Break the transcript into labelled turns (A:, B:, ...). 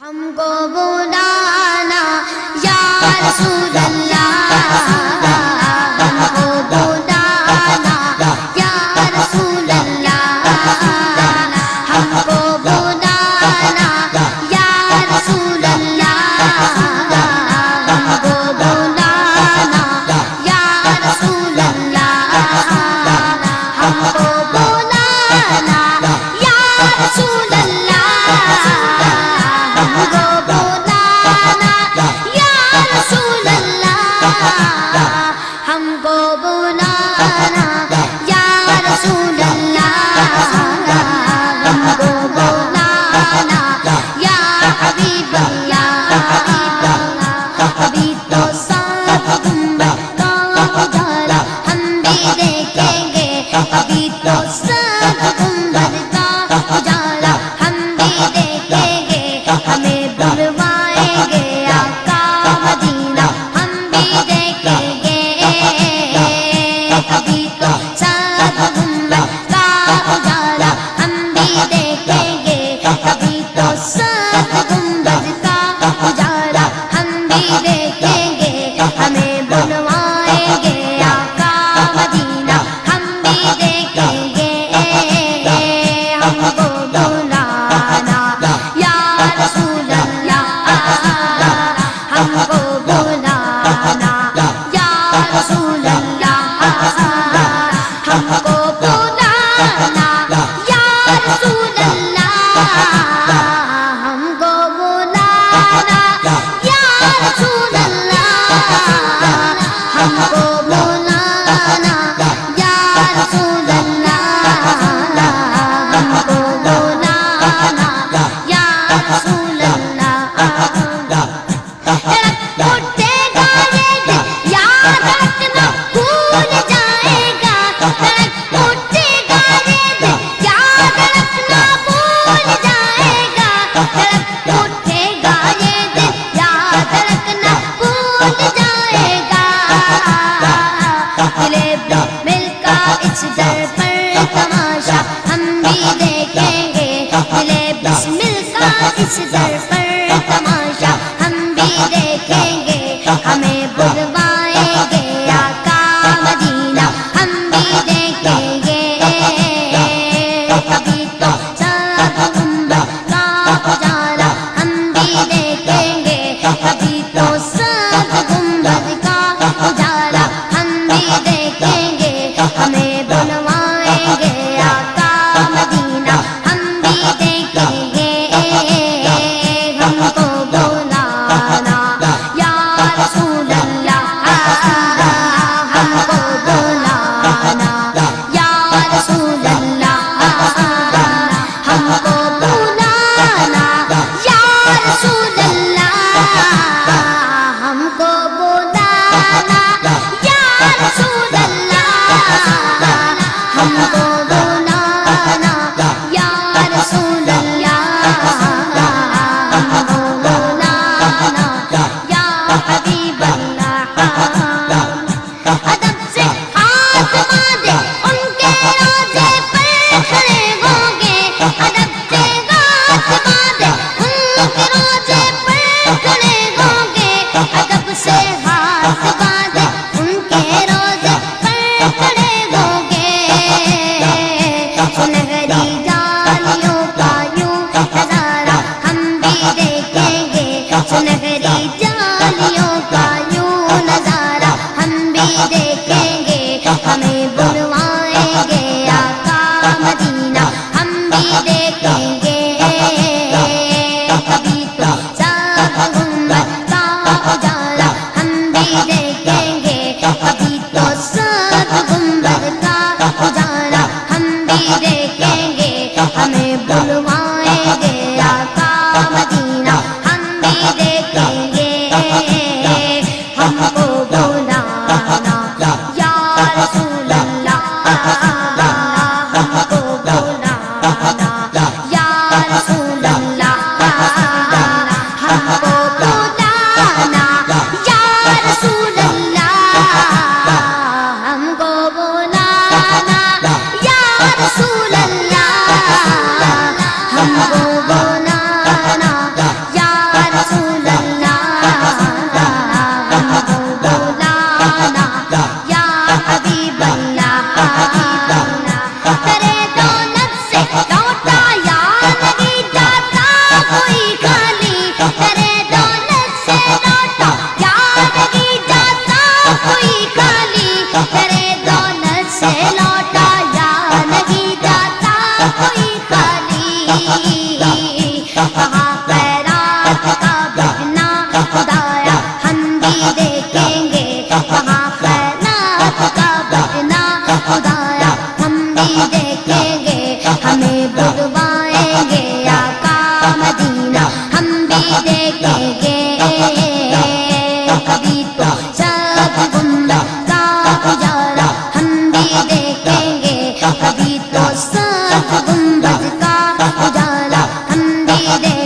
A: ہم کو بلانا یا رسول اللہ، ہم کو بلانا یا رسول اللہ، ہم کو بلانا یا رسول اللہ، ہم کو بلانا یا رسول اللہ، ہم کو بلانا یا رسول اللہ، ہم کو بلانا یا رسول اللہ، ہم کو بلانا یا رسول اللہ، ہم کو بلانا یا حبیب اللہ، ابھی تو ساتھ گنبد کا اجالا ہم بھی دیکھیں گے، ابھی تو ساتھ گنبد کا اجالا ہم بھی دیکھیں گے، ہمیں بلوائیں گے آقا مدینہ ہم بھی دیکھیں گے، ابھی تو ساتھ گنبد کا اجالا ہم بھی دیکھیں گے، ابھی تو ساتھ گنبد کا اجالا ہم بھی دیکھیں گے، ہمیں بلوائیں گے آقا مدینہ ہم بھی دیکھیں گے، ہم کو بلانا یا رسول اللہ، ہم کو بلانا یا رسول اللہ، ہم کو بلانا یا رسول اللہ، ہم کو بلانا یا رسول اللہ، ہم کو بلانا یا رسول اللہ، ہم کو بلانا یا رسول اللہ، اٹھے گا یہ دن یاد رکھنا بھول جائے گا، اٹھے گا یہ دن یاد رکھنا بھول جائے گا، اٹھے گا یہ دن یاد رکھنا بھول جائے گا، ملے مل کا اس در پر تماشا ہم بھی دیکھیں گے، ملے بسمل کا اس در پر تماشا ہم بھی دیکھیں گے، ہمیں بلوائیں گے آقا مدینہ ہم بھی دیکھیں گے، کبھی تو ساتھ گنبد کا اجالا ہم بھی دیکھیں گے، کبھی تو ساتھ گنبد کا اجالا ہم بھی دیکھیں گے، ہمیں بلوائیں گے آقا مدینہ ہم بھی دیکھیں گے، ہم کو بلانا یا رسول اللہ، ہم کو بلانا یا رسول اللہ، ہم کو بلانا یا رسول اللہ، ہم کو بلانا یا رسول اللہ، ہم کو بلانا یا رسول اللہ، ہم کو بلانا یا حبیب اللہ، ادب سے ہاتھ باندھے ان کے روضے پر کھڑے ہوں گے، ادب سے ہاتھ باندھے ان کے روضے پر کھڑے ہوں گے، ادب سے ہاتھ باندھے ان کے روضے پر کھڑے ہوں گے، سنہری جالیوں کا یوں نظارہ ہم بھی دیکھیں گے، سنہری جالیوں کا یوں نظارہ ہم بھی دیکھیں گے، ہمیں بلوائیں گے آقا مدینہ ہم بھی دیکھیں گے، کبھی تو ساتھ گنبد کا اجالا ہم بھی دیکھیں گے، کبھی تو ساتھ گنبد کا اجالا ہم بھی دیکھیں گے، ہمیں بلوائیں گے آقا مدینہ ہم بھی دیکھیں گے، ہم کو بلانا یا رسول اللہ، ہم کو بلانا یا رسول اللہ، ہم کو بلانا یا رسول اللہ، ہم کو بلانا یا رسول اللہ، بھی دیکھیں گے ہمیں بلوائیں گے آقا مدینہ ہم بھی دیکھیں گے کبھی تو سب گنبد کا اجالا ہم بھی دیکھیں گے کبھی تو سب گنبد کا اجالا ہم بھی دیکھیں گے